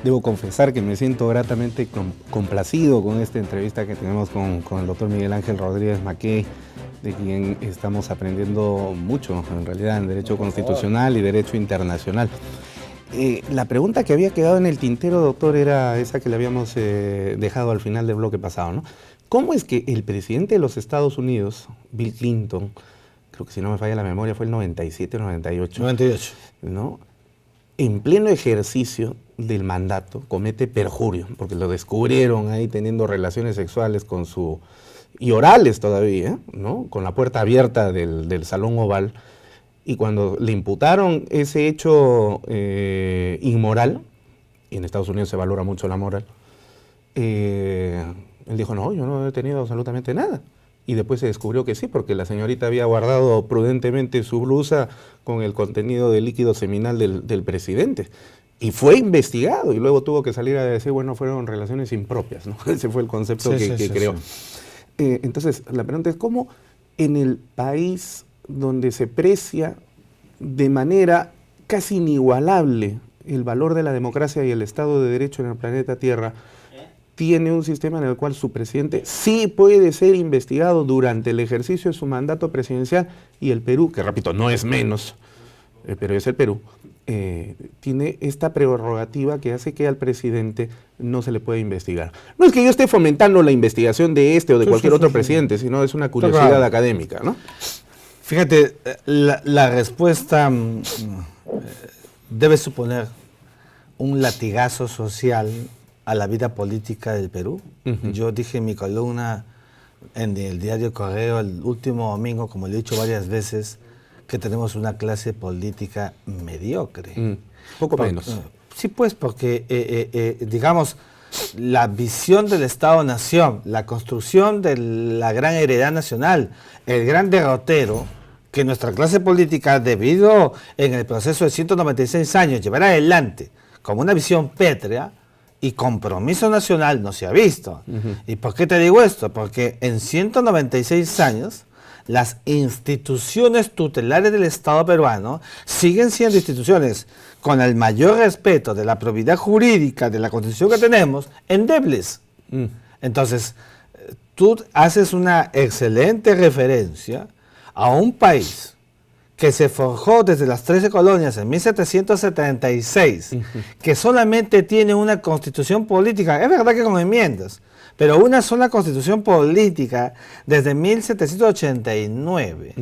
Debo confesar que me siento gratamente complacido con esta entrevista que tenemos con el doctor Miguel Ángel Rodríguez Mackey, de quien estamos aprendiendo mucho, en realidad, en Derecho Constitucional y Derecho Internacional. La pregunta que había quedado en el tintero, doctor, era esa que le habíamos dejado al final del bloque pasado, ¿no? ¿Cómo es que el presidente de los Estados Unidos, Bill Clinton, creo que si no me falla la memoria fue el 97 o 98, 98, ¿no?, en pleno ejercicio del mandato, comete perjurio, porque lo descubrieron ahí teniendo relaciones sexuales con su... y orales todavía, ¿no?, con la puerta abierta del Salón Oval, y cuando le imputaron ese hecho inmoral, y en Estados Unidos se valora mucho la moral, él dijo, no, yo no he tenido absolutamente nada. Y después se descubrió que sí, porque la señorita había guardado prudentemente su blusa con el contenido del líquido seminal del presidente. Y fue investigado y luego tuvo que salir a decir, bueno, fueron relaciones impropias, ¿no? Ese fue el concepto que creó. Sí. Entonces, la pregunta es, ¿cómo en el país donde se precia de manera casi inigualable el valor de la democracia y el Estado de Derecho en el planeta Tierra, tiene un sistema en el cual su presidente sí puede ser investigado durante el ejercicio de su mandato presidencial, y el Perú, que repito, no es menos, pero es el Perú, tiene esta prerrogativa que hace que al presidente no se le pueda investigar? No es que yo esté fomentando la investigación de este o de cualquier otro presidente, sino es una curiosidad académica, ¿no? Fíjate, la respuesta debe suponer un latigazo social a la vida política del Perú. Yo dije en mi columna en el diario Correo el último domingo, como le he dicho varias veces, que tenemos una clase política mediocre. Poco menos. Sí, pues, porque, digamos, la visión del Estado-Nación, la construcción de la gran heredad nacional, el gran derrotero que nuestra clase política, debido en el proceso de 196 años, llevar adelante como una visión pétrea y compromiso nacional, no se ha visto. ¿Y por qué te digo esto? Porque en 196 años las instituciones tutelares del Estado peruano siguen siendo instituciones con el mayor respeto de la probidad jurídica de la Constitución que tenemos, endebles. Entonces, tú haces una excelente referencia a un país que se forjó desde las 13 colonias en 1776, que solamente tiene una constitución política, es verdad que con enmiendas, pero una sola constitución política desde 1789,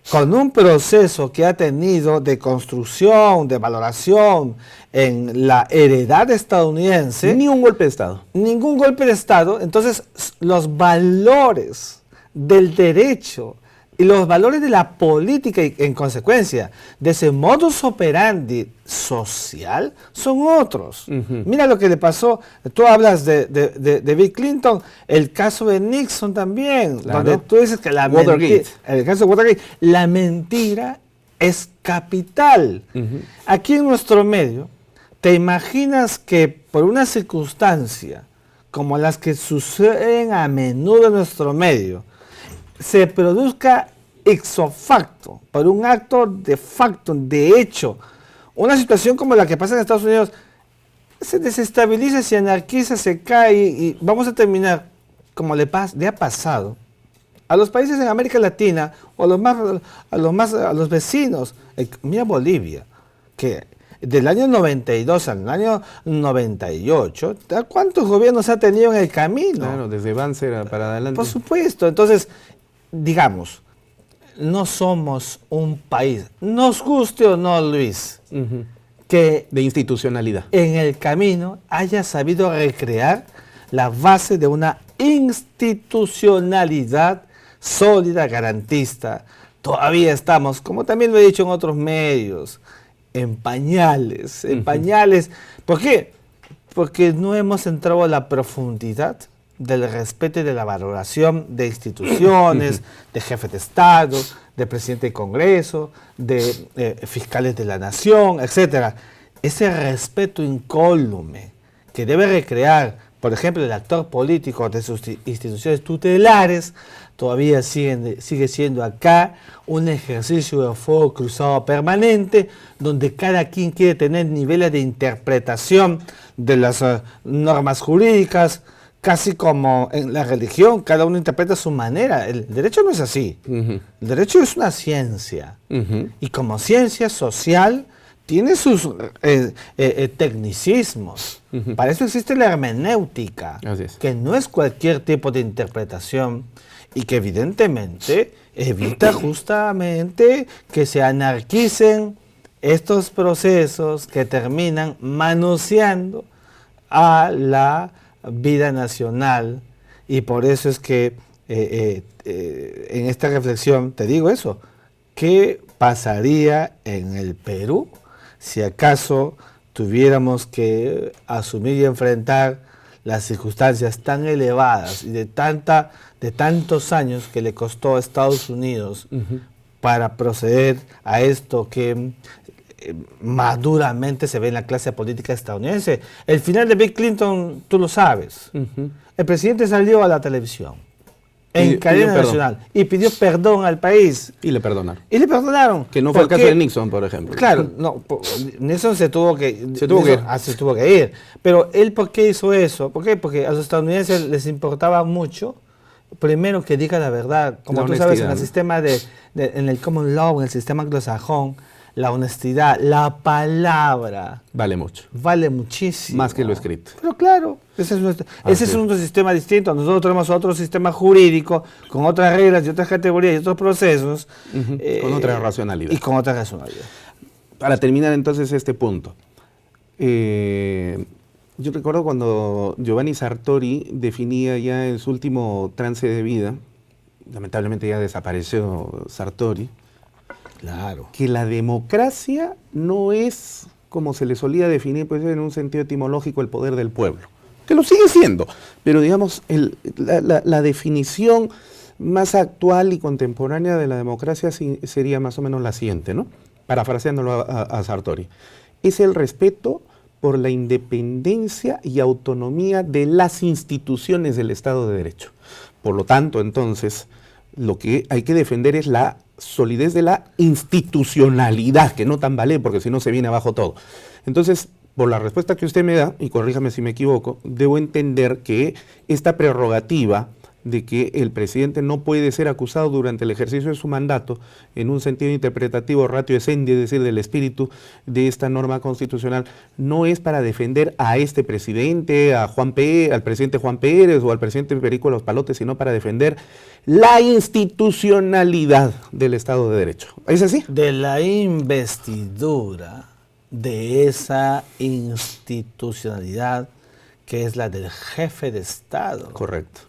con un proceso que ha tenido de construcción, de valoración en la heredad estadounidense. Ni un golpe de Estado. Ningún golpe de Estado. Entonces, los valores del derecho y los valores de la política y, en consecuencia, de ese modus operandi social son otros. Mira lo que le pasó, tú hablas de Bill Clinton, el caso de Nixon también, claro, donde tú dices que la mentira, el caso de Watergate, la mentira es capital. Aquí en nuestro medio, ¿te imaginas que por una circunstancia como las que suceden a menudo en nuestro medio, se produzca ipso facto, por un acto de facto, de hecho, una situación como la que pasa en Estados Unidos, se desestabiliza, se anarquiza, se cae y vamos a terminar como le ha pasado a los países en América Latina o a los vecinos? Mira Bolivia, que del año 92 al año 98, ¿cuántos gobiernos ha tenido en el camino? Claro, desde Banzer para adelante. Por supuesto. Entonces, digamos, no somos un país, nos guste o no, Luis, que de institucionalidad en el camino haya sabido recrear la base de una institucionalidad sólida, garantista. Todavía estamos, como también lo he dicho en otros medios, en pañales, en pañales. ¿Por qué? Porque no hemos entrado a la profundidad del respeto y de la valoración de instituciones, de jefes de Estado, de presidente de Congreso, de fiscales de la Nación, etc. Ese respeto incólume que debe recrear, por ejemplo, el actor político de sus instituciones tutelares, todavía sigue siendo acá un ejercicio de fuego cruzado permanente, donde cada quien quiere tener niveles de interpretación de las normas jurídicas, casi como en la religión, cada uno interpreta a su manera. El derecho no es así. El derecho es una ciencia. Y como ciencia social tiene sus tecnicismos. Para eso existe la hermenéutica, que no es cualquier tipo de interpretación y que evidentemente evita justamente que se anarquicen estos procesos que terminan manoseando a la vida nacional. Y por eso es que en esta reflexión te digo eso: ¿qué pasaría en el Perú si acaso tuviéramos que asumir y enfrentar las circunstancias tan elevadas y de tantos años que le costó a Estados Unidos para proceder a esto que más duramente se ve en la clase política estadounidense? El final de Bill Clinton, tú lo sabes. El presidente salió a la televisión en cadena nacional y pidió perdón al país. Y le perdonaron. Y le perdonaron. Que no fue el caso de Nixon, por ejemplo. Claro, no, Nixon se tuvo que ir. Pero él, ¿por qué hizo eso? ¿Por qué? Porque a los estadounidenses les importaba mucho, primero, que diga la verdad. Como tú sabes, en el sistema en el common law, en el sistema anglosajón, la honestidad, la palabra vale mucho. Vale muchísimo. Más que lo escrito. Pero claro, ese es nuestro sistema distinto. Nosotros tenemos otro sistema jurídico, con otras reglas y otras categorías y otros procesos. Con otra racionalidad. Y con otra racionalidad. Para terminar entonces este punto. Yo recuerdo cuando Giovanni Sartori definía ya en su último trance de vida, lamentablemente ya desapareció Sartori, claro, que la democracia no es, como se le solía definir, pues en un sentido etimológico, el poder del pueblo, que lo sigue siendo, pero digamos, la definición más actual y contemporánea de la democracia sería más o menos la siguiente, ¿no? Parafraseándolo a Sartori: es el respeto por la independencia y autonomía de las instituciones del Estado de Derecho. Por lo tanto, entonces, lo que hay que defender es la solidez de la institucionalidad, que no tambalee, porque si no se viene abajo todo. Entonces, por la respuesta que usted me da, y corríjame si me equivoco, debo entender que esta prerrogativa de que el presidente no puede ser acusado durante el ejercicio de su mandato, en un sentido interpretativo ratio essendi, es decir, del espíritu de esta norma constitucional, no es para defender a este presidente, al presidente Juan Pérez o al presidente Perico Los Palotes, sino para defender la institucionalidad del Estado de Derecho. ¿Es así? De la investidura de esa institucionalidad que es la del jefe de Estado. Correcto.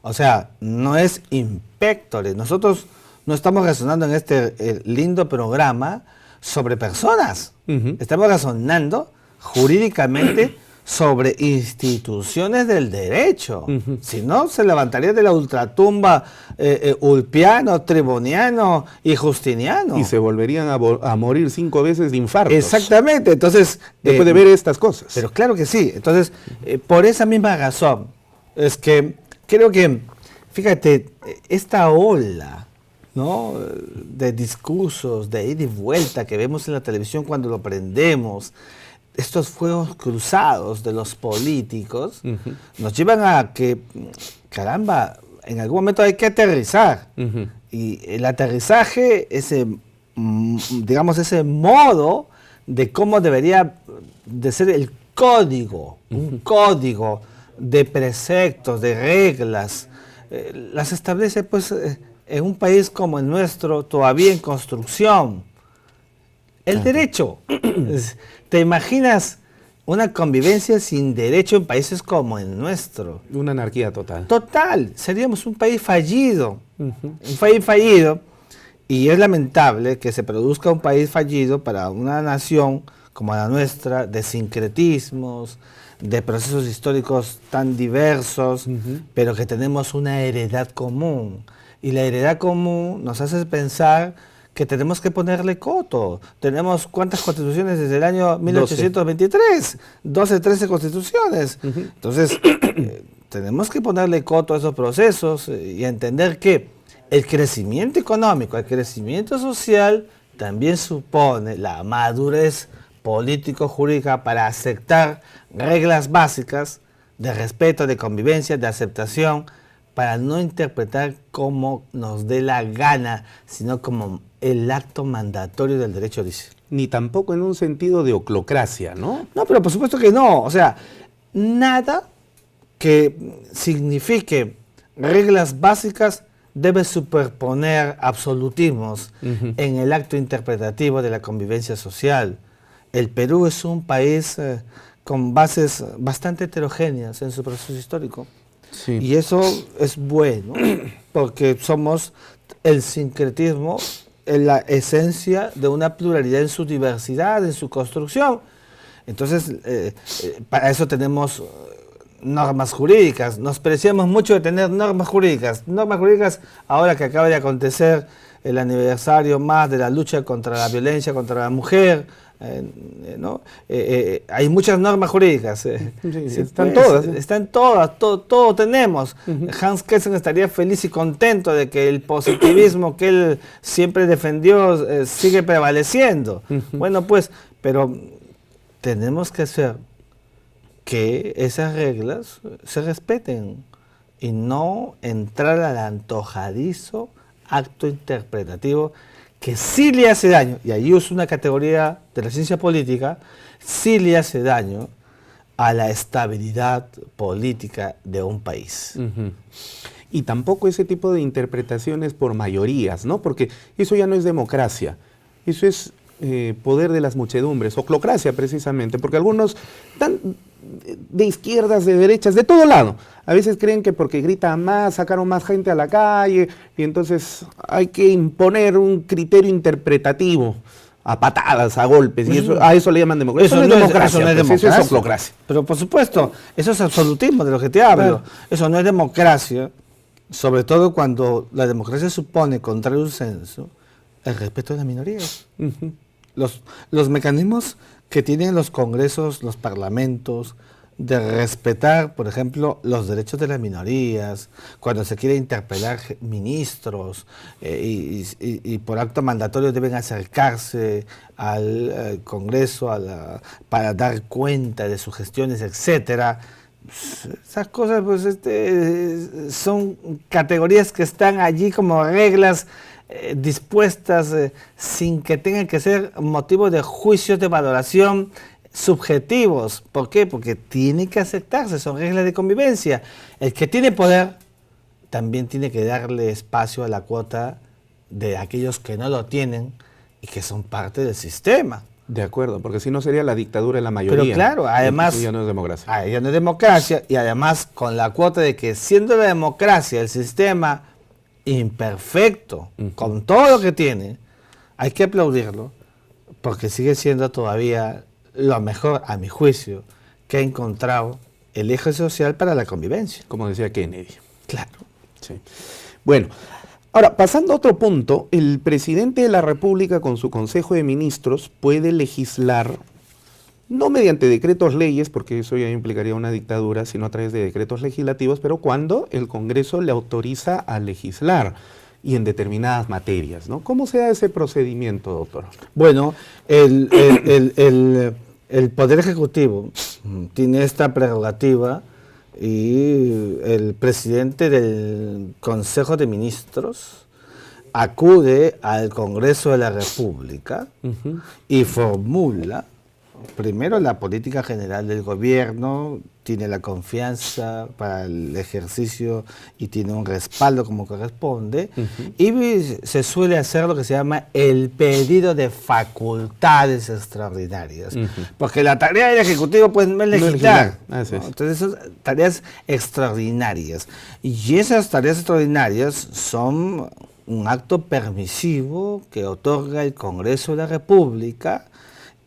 O sea, no es impectore. Nosotros no estamos razonando en este lindo programa sobre personas. Estamos razonando jurídicamente sobre instituciones del derecho. Si no, se levantaría de la ultratumba ulpiano, triboniano y justiniano. Y se volverían a morir 5 veces de infarto. Exactamente. Entonces, después de ver estas cosas. Pero claro que sí. Entonces, por esa misma razón, es que creo que, fíjate, esta ola, ¿no?, de discursos, de ida y vuelta que vemos en la televisión cuando lo prendemos, estos fuegos cruzados de los políticos, nos llevan a que, caramba, en algún momento hay que aterrizar. Y el aterrizaje, digamos, ese modo de cómo debería de ser el código, un código de preceptos, de reglas, las establece pues en un país como el nuestro, todavía en construcción. El derecho. ¿Te imaginas una convivencia sin derecho en países como el nuestro? Una anarquía total. Total. Seríamos un país fallido. Un país fallido. Y es lamentable que se produzca un país fallido para una nación como la nuestra, de sincretismos, de procesos históricos tan diversos, pero que tenemos una heredad común. Y la heredad común nos hace pensar que tenemos que ponerle coto. Tenemos ¿cuántas constituciones desde el año 1823? 12, 13 constituciones. Entonces, tenemos que ponerle coto a esos procesos y entender que el crecimiento económico, el crecimiento social también supone la madurez político-jurídica para aceptar reglas básicas de respeto, de convivencia, de aceptación, para no interpretar como nos dé la gana, sino como el acto mandatorio del derecho dice. Ni tampoco en un sentido de oclocracia, ¿no? No, pero por supuesto que no. O sea, nada que signifique reglas básicas debe superponer absolutismos en el acto interpretativo de la convivencia social. El Perú es un país con bases bastante heterogéneas en su proceso histórico. Sí. Y eso es bueno, porque somos el sincretismo, en la esencia de una pluralidad en su diversidad, en su construcción. Entonces, para eso tenemos normas jurídicas. Nos preciamos mucho de tener normas jurídicas. Normas jurídicas, ahora que acaba de acontecer el aniversario más de la lucha contra la violencia contra la mujer, ¿no? Hay muchas normas jurídicas. Sí, están todas. Están todas, todo tenemos. Hans Kelsen estaría feliz y contento de que el positivismo que él siempre defendió sigue prevaleciendo. Bueno, pues, pero tenemos que hacer que esas reglas se respeten y no entrar al antojadizo acto interpretativo que sí le hace daño, y ahí uso una categoría de la ciencia política, sí le hace daño a la estabilidad política de un país. Y tampoco ese tipo de interpretaciones por mayorías, ¿no? Porque eso ya no es democracia, eso es poder de las muchedumbres, oclocracia precisamente, porque algunos están de izquierdas, de derechas, de todo lado. A veces creen que porque gritan más, sacaron más gente a la calle, y entonces hay que imponer un criterio interpretativo a patadas, a golpes, y eso, a eso le llaman democracia. Eso no es democracia, eso es oclocracia. Pero por supuesto, eso es absolutismo de lo que te hablo. Claro. Eso no es democracia, sobre todo cuando la democracia supone, contrario un censo, el respeto de las minorías. Los mecanismos que tienen los congresos, los parlamentos, de respetar, por ejemplo, los derechos de las minorías, cuando se quiere interpelar ministros y por acto mandatorio deben acercarse al Congreso para dar cuenta de sus gestiones, etcétera. Esas cosas pues son categorías que están allí como reglas dispuestas sin que tengan que ser motivo de juicios de valoración subjetivos. ¿Por qué? Porque tiene que aceptarse, son reglas de convivencia. El que tiene poder también tiene que darle espacio a la cuota de aquellos que no lo tienen y que son parte del sistema. De acuerdo, porque si no sería la dictadura de la mayoría. Pero claro, además... ya no es democracia. Ya no es democracia, y además con la cuota de que siendo la democracia el sistema imperfecto, con todo lo que tiene, hay que aplaudirlo, porque sigue siendo todavía lo mejor, a mi juicio, que ha encontrado el eje social para la convivencia. Como decía Kennedy. Claro. Sí. Bueno, ahora, pasando a otro punto, el presidente de la República con su Consejo de Ministros puede legislar, no mediante decretos leyes, porque eso ya implicaría una dictadura, sino a través de decretos legislativos, pero cuando el Congreso le autoriza a legislar y en determinadas materias, ¿no? ¿Cómo se da ese procedimiento, doctor? Bueno, el Poder Ejecutivo tiene esta prerrogativa y el presidente del Consejo de Ministros acude al Congreso de la República y formula primero la política general del gobierno, tiene la confianza para el ejercicio y tiene un respaldo como corresponde, y se suele hacer lo que se llama el pedido de facultades extraordinarias, porque la tarea del Ejecutivo pues no es legislar, ¿no? Entonces son tareas extraordinarias, y esas tareas extraordinarias son un acto permisivo que otorga el Congreso de la República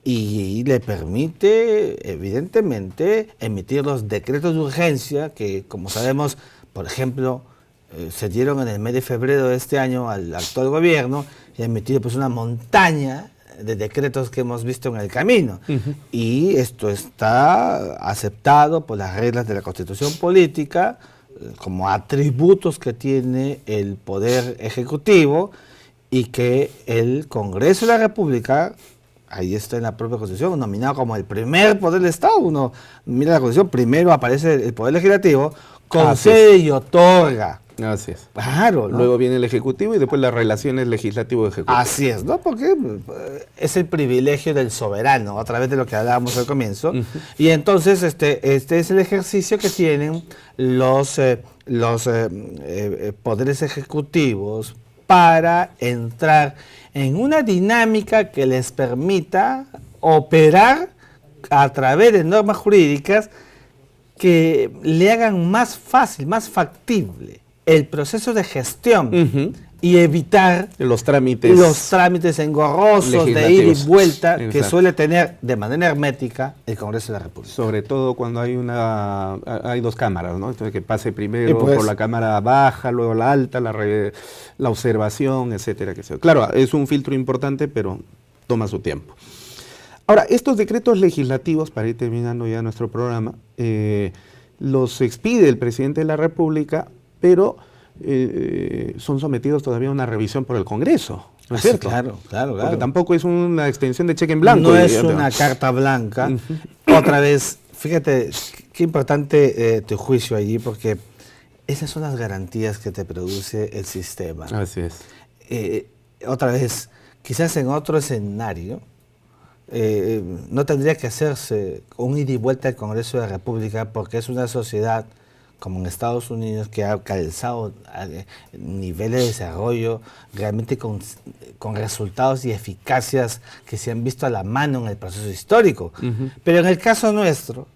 y le permite, evidentemente, emitir los decretos de urgencia que, como sabemos, por ejemplo, se dieron en el mes de febrero de este año al actual gobierno y ha emitido pues una montaña de decretos que hemos visto en el camino. Y esto está aceptado por las reglas de la Constitución Política, como atributos que tiene el Poder Ejecutivo y que el Congreso de la República, ahí está en la propia Constitución, nominado como el primer poder del Estado. Uno mira la Constitución, primero aparece el Poder Legislativo, concede y otorga. Así es. Claro, ¿no? Luego viene el Ejecutivo y después las relaciones legislativo-ejecutivo. Así es, ¿no? Porque es el privilegio del soberano, a través de lo que hablábamos al comienzo. Y entonces este es el ejercicio que tienen los poderes ejecutivos para entrar en una dinámica que les permita operar a través de normas jurídicas que le hagan más fácil, más factible el proceso de gestión y evitar los trámites engorrosos de ir y vuelta que suele tener de manera hermética el Congreso de la República. Sobre todo cuando hay dos cámaras, ¿no? Entonces que pase primero por la cámara baja, luego la alta, la observación, etcétera, etcétera. Claro, es un filtro importante, pero toma su tiempo. Ahora, estos decretos legislativos, para ir terminando ya nuestro programa, los expide el presidente de la República, pero son sometidos todavía a una revisión por el Congreso, ¿no es cierto? Claro. Porque tampoco es una extensión de cheque en blanco. No es una carta blanca. Otra vez, fíjate, qué importante tu juicio allí, porque esas son las garantías que te produce el sistema. Así es. Otra vez, quizás en otro escenario, no tendría que hacerse un ida y vuelta al Congreso de la República, porque es una sociedad como en Estados Unidos que ha alcanzado niveles de desarrollo realmente con resultados y eficacias que se han visto a la mano en el proceso histórico. Pero en el caso nuestro,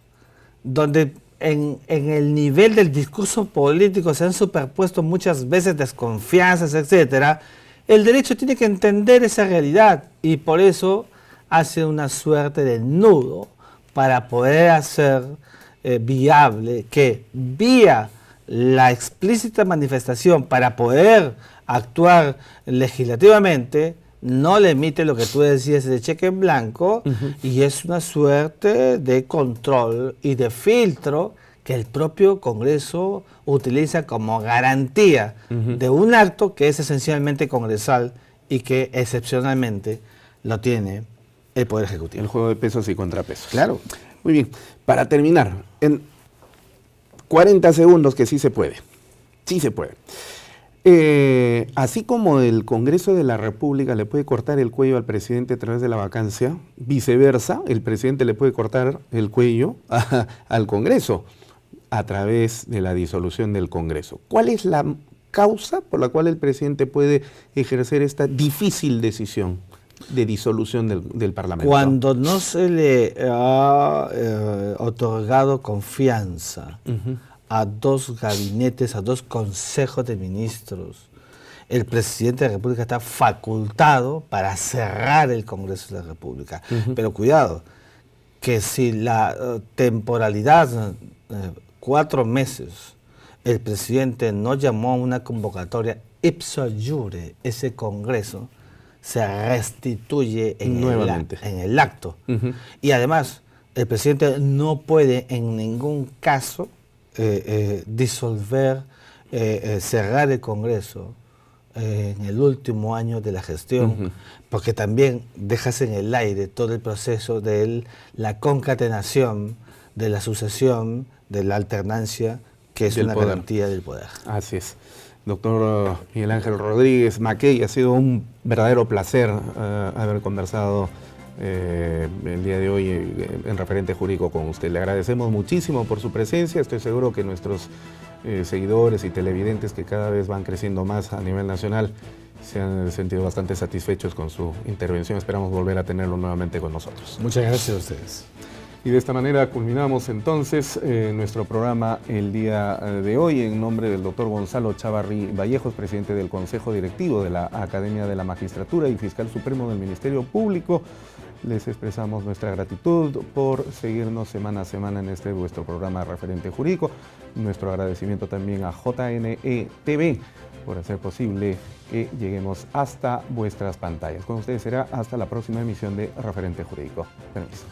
donde en el nivel del discurso político se han superpuesto muchas veces desconfianzas, etcétera, el derecho tiene que entender esa realidad y por eso hace una suerte de nudo para poder hacer viable que vía la explícita manifestación para poder actuar legislativamente no le emite lo que tú decías de cheque en blanco y es una suerte de control y de filtro que el propio Congreso utiliza como garantía de un acto que es esencialmente congresal y que excepcionalmente lo tiene el Poder Ejecutivo. El juego de pesos y contrapesos. Claro. Muy bien, para terminar, en 40 segundos que sí se puede. Así como el Congreso de la República le puede cortar el cuello al presidente a través de la vacancia, viceversa, el presidente le puede cortar el cuello al Congreso a través de la disolución del Congreso. ¿Cuál es la causa por la cual el presidente puede ejercer esta difícil decisión de disolución del Parlamento? Cuando no se le ha otorgado confianza a dos gabinetes, a dos consejos de ministros, el presidente de la República está facultado para cerrar el Congreso de la República. Pero cuidado, que si la temporalidad, 4 meses, el presidente no llamó a una convocatoria ipso iure ese Congreso, se restituye en el acto. Y además, el presidente no puede en ningún caso disolver, cerrar el Congreso en el último año de la gestión, porque también dejas en el aire todo el proceso de la concatenación, de la sucesión, de la alternancia, que es una garantía del poder. Así es. Doctor Miguel Ángel Rodríguez Mackey, ha sido un verdadero placer haber conversado el día de hoy en Referente Jurídico con usted. Le agradecemos muchísimo por su presencia. Estoy seguro que nuestros seguidores y televidentes, que cada vez van creciendo más a nivel nacional, se han sentido bastante satisfechos con su intervención. Esperamos volver a tenerlo nuevamente con nosotros. Muchas gracias a ustedes. Y de esta manera culminamos entonces nuestro programa el día de hoy. En nombre del doctor Gonzalo Chávarri Vallejos, presidente del Consejo Directivo de la Academia de la Magistratura y Fiscal Supremo del Ministerio Público, les expresamos nuestra gratitud por seguirnos semana a semana en este vuestro programa Referente Jurídico. Nuestro agradecimiento también a JNE TV por hacer posible que lleguemos hasta vuestras pantallas. Con ustedes será hasta la próxima emisión de Referente Jurídico. Permiso.